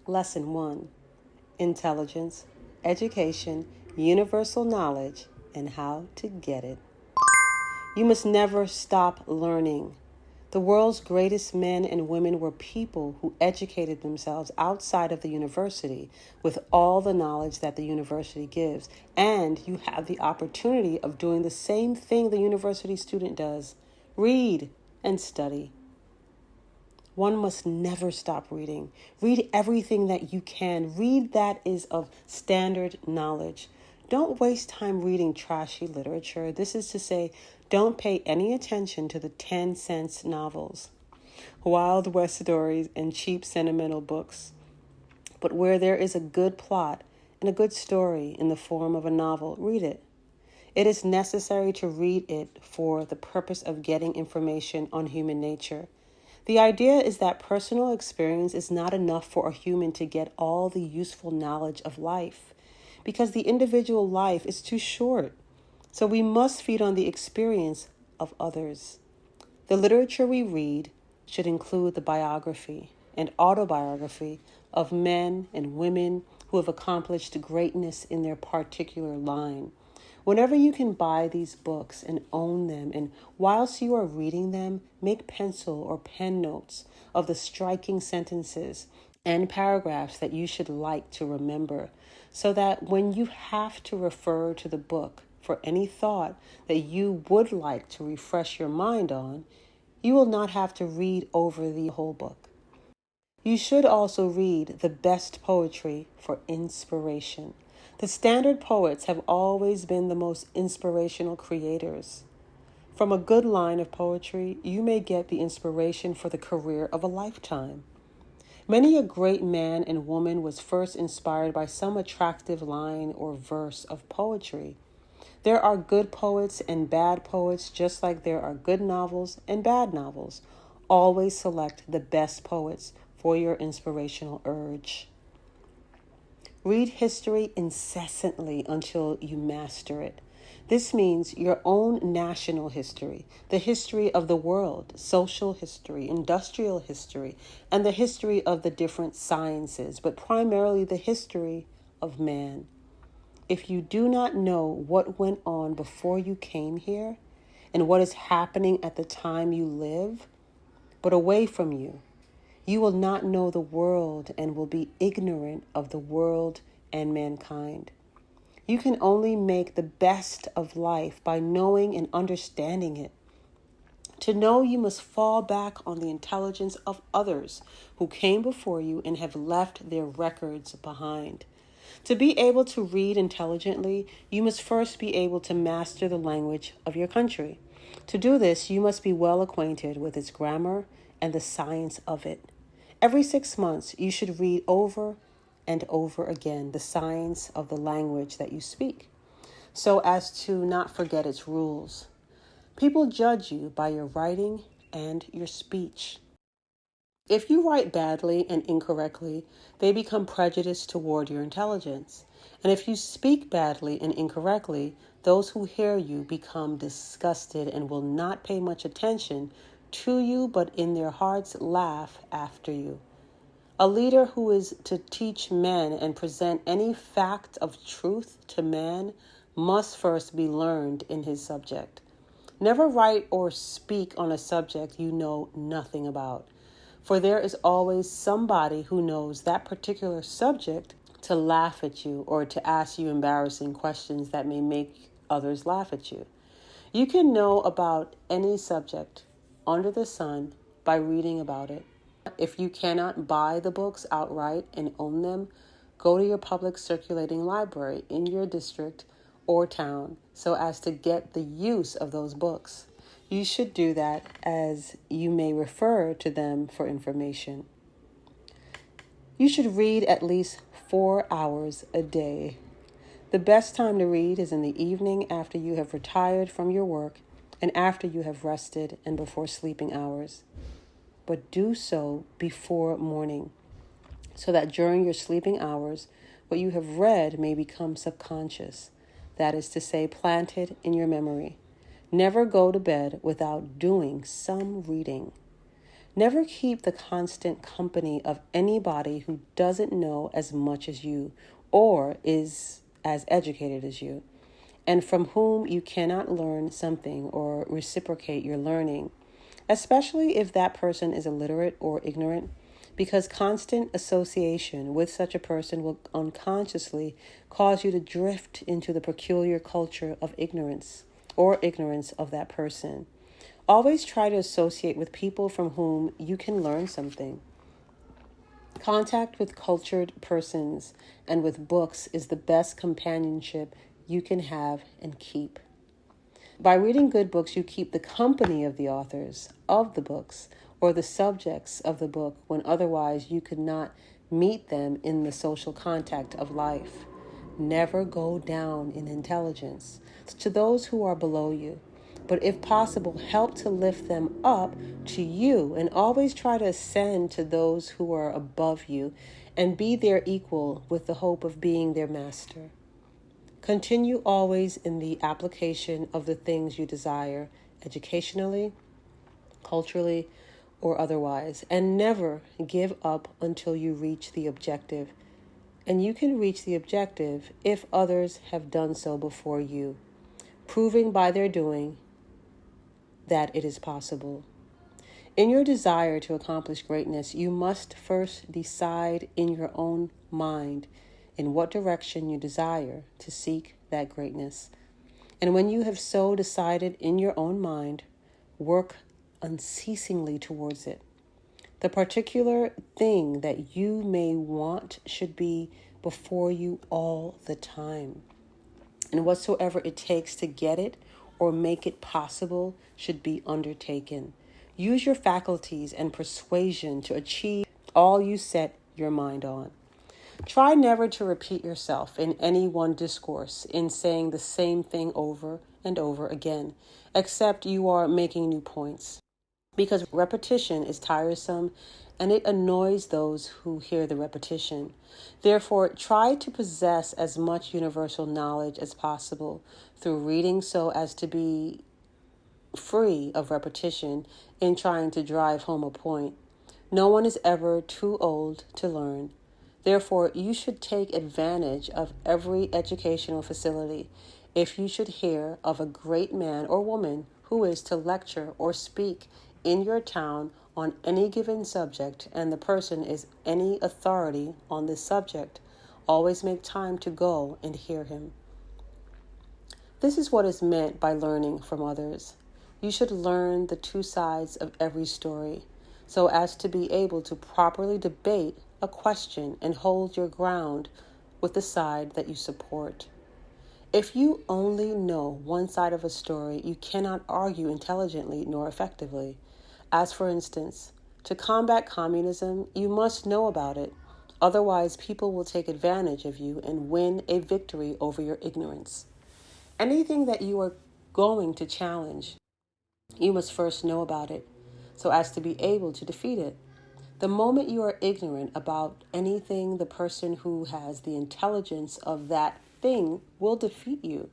Lesson 1: Intelligence, Education, Universal Knowledge, and How to Get It. You must never stop learning. The world's greatest men and women were people who educated themselves outside of the university with all the knowledge that the university gives. And you have the opportunity of doing the same thing the university student does: read and study. One must never stop reading. Read everything that you can. Read that is of standard knowledge. Don't waste time reading trashy literature. This is to say, don't pay any attention to the 10-cent novels, Wild West stories, and cheap sentimental books. But where there is a good plot and a good story in the form of a novel, read it. It is necessary to read it for the purpose of getting information on human nature. The idea is that personal experience is not enough for a human to get all the useful knowledge of life, because the individual life is too short. So we must feed on the experience of others. The literature we read should include the biography and autobiography of men and women who have accomplished greatness in their particular line. Whenever you can buy these books and own them, and whilst you are reading them, make pencil or pen notes of the striking sentences and paragraphs that you should like to remember, so that when you have to refer to the book for any thought that you would like to refresh your mind on, you will not have to read over the whole book. You should also read the best poetry for inspiration. The standard poets have always been the most inspirational creators. From a good line of poetry, you may get the inspiration for the career of a lifetime. Many a great man and woman was first inspired by some attractive line or verse of poetry. There are good poets and bad poets, just like there are good novels and bad novels. Always select the best poets for your inspirational urge. Read history incessantly until you master it. This means your own national history, the history of the world, social history, industrial history, and the history of the different sciences, but primarily the history of man. If you do not know what went on before you came here and what is happening at the time you live, but away from you, you will not know the world and will be ignorant of the world and mankind. You can only make the best of life by knowing and understanding it. To know, you must fall back on the intelligence of others who came before you and have left their records behind. To be able to read intelligently, you must first be able to master the language of your country. To do this, you must be well acquainted with its grammar and the science of it. Every 6 months, you should read over and over again the science of the language that you speak, so as to not forget its rules. People judge you by your writing and your speech. If you write badly and incorrectly, they become prejudiced toward your intelligence. And if you speak badly and incorrectly, those who hear you become disgusted and will not pay much attention to you, but in their hearts laugh after you. A leader who is to teach men and present any fact of truth to man must first be learned in his subject. Never write or speak on a subject you know nothing about, for there is always somebody who knows that particular subject to laugh at you or to ask you embarrassing questions that may make others laugh at you. You can know about any subject under the sun by reading about it. If you cannot buy the books outright and own them, go to your public circulating library in your district or town so as to get the use of those books. You should do that, as you may refer to them for information. You should read at least 4 hours a day. The best time to read is in the evening after you have retired from your work and after you have rested and before sleeping hours. But do so before morning, so that during your sleeping hours, what you have read may become subconscious, that is to say, planted in your memory. Never go to bed without doing some reading. Never keep the constant company of anybody who doesn't know as much as you or is as educated as you, and from whom you cannot learn something or reciprocate your learning, especially if that person is illiterate or ignorant, because constant association with such a person will unconsciously cause you to drift into the peculiar culture of ignorance or ignorance of that person. Always try to associate with people from whom you can learn something. Contact with cultured persons and with books is the best companionship you can have and keep. By reading good books, you keep the company of the authors of the books or the subjects of the book when otherwise you could not meet them in the social contact of life. Never go down in intelligence to those who are below you, but if possible, help to lift them up to you, and always try to ascend to those who are above you and be their equal with the hope of being their master. Continue always in the application of the things you desire, educationally, culturally, or otherwise, and never give up until you reach the objective. And you can reach the objective if others have done so before you, proving by their doing that it is possible. In your desire to accomplish greatness, you must first decide in your own mind in what direction you desire to seek that greatness. And when you have so decided in your own mind, work unceasingly towards it. The particular thing that you may want should be before you all the time. And whatsoever it takes to get it or make it possible should be undertaken. Use your faculties and persuasion to achieve all you set your mind on. Try never to repeat yourself in any one discourse in saying the same thing over and over again, except you are making new points, because repetition is tiresome and it annoys those who hear the repetition. Therefore, try to possess as much universal knowledge as possible through reading so as to be free of repetition in trying to drive home a point. No one is ever too old to learn. Therefore, you should take advantage of every educational facility if you should hear of a great man or woman who is to lecture or speak in your town on any given subject, and the person is any authority on this subject. Always make time to go and hear him. This is what is meant by learning from others. You should learn the two sides of every story, so as to be able to properly debate a question and hold your ground with the side that you support. If you only know one side of a story, you cannot argue intelligently nor effectively. As for instance, to combat communism, you must know about it. Otherwise, people will take advantage of you and win a victory over your ignorance. Anything that you are going to challenge, you must first know about it, so as to be able to defeat it. The moment you are ignorant about anything, the person who has the intelligence of that thing will defeat you.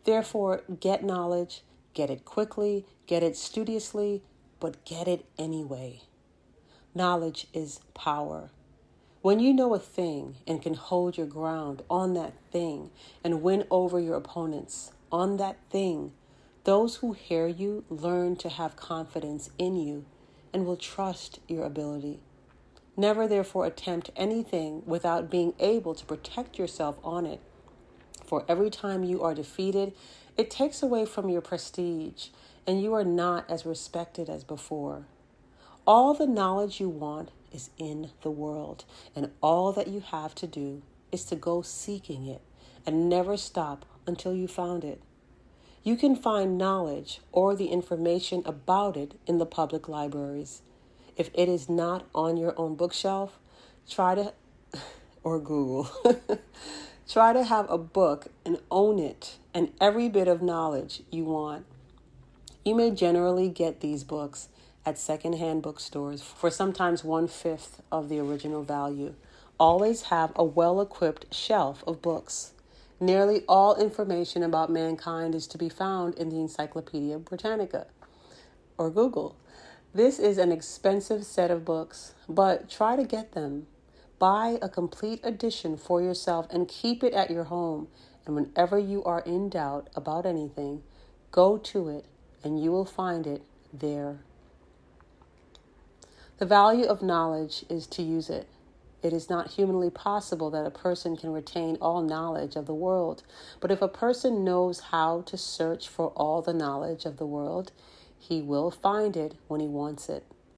Therefore, get knowledge, get it quickly, get it studiously, but get it anyway. Knowledge is power. When you know a thing and can hold your ground on that thing and win over your opponents on that thing, those who hear you learn to have confidence in you and will trust your ability. Never, therefore, attempt anything without being able to protect yourself on it. For every time you are defeated, it takes away from your prestige, and you are not as respected as before. All the knowledge you want is in the world, and all that you have to do is to go seeking it and never stop until you found it. You can find knowledge or the information about it in the public libraries. If it is not on your own bookshelf, or Google, try to have a book and own it and every bit of knowledge you want. You may generally get these books at secondhand bookstores for sometimes 1/5 of the original value. Always have a well-equipped shelf of books. Nearly all information about mankind is to be found in the Encyclopedia Britannica or Google. This is an expensive set of books, but try to get them. Buy a complete edition for yourself and keep it at your home. And whenever you are in doubt about anything, go to it and you will find it there. The value of knowledge is to use it. It is not humanly possible that a person can retain all knowledge of the world. But if a person knows how to search for all the knowledge of the world, he will find it when he wants it.